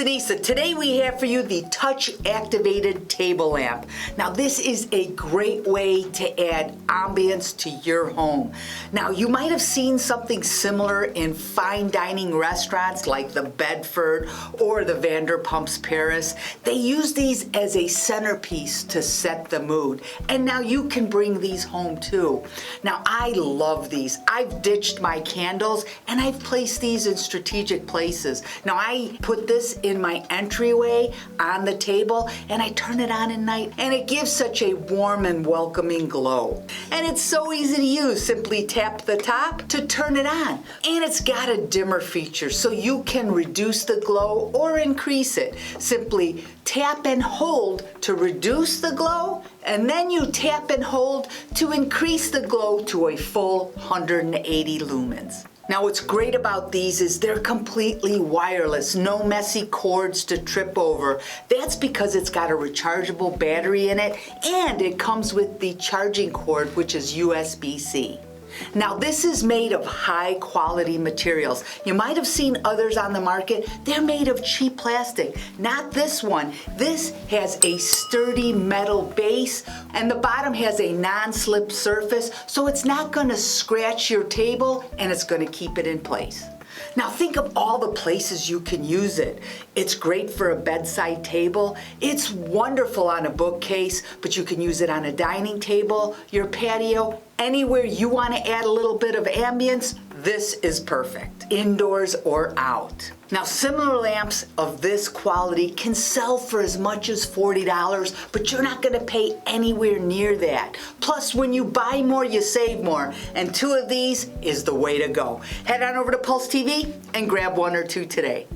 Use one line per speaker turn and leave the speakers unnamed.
it's Anissa. Today we have for you the touch activated table lamp. Now this is a great way to add ambience to your home. Now you might have seen something similar in fine dining restaurants like the Bedford or the Vanderpump's Paris. They use these as a centerpiece to set the mood. And now you can bring these home too. Now I love these. I've ditched my candles and I've placed these in strategic places. Now I put this in my entryway on the table and I turn it on at night and it gives such a warm and welcoming glow. And it's so easy to use. Simply tap the top to turn it on. And it's got a dimmer feature so you can reduce the glow or increase it. Simply tap and hold to reduce the glow, and then you tap and hold to increase the glow to a full 180 lumens. Now what's great about these is they're completely wireless, no messy cords to trip over. That's because it's got a rechargeable battery in it and it comes with the charging cord, which is USB-C. Now this is made of high quality materials. You might have seen others on the market. They're made of cheap plastic. Not this one. This has a sturdy metal base and the bottom has a non-slip surface, so it's not going to scratch your table and it's going to keep it in place. Now think of all the places you can use it. It's great for a bedside table. It's wonderful on a bookcase, but you can use it on a dining table, your patio, anywhere you want to add a little bit of ambience. This is perfect, indoors or out. Now similar lamps of this quality can sell for as much as $40, but you're not going to pay anywhere near that. Plus when you buy more, you save more, and 2 of these is the way to go. Head on over to Pulse TV and grab 1 or 2 today.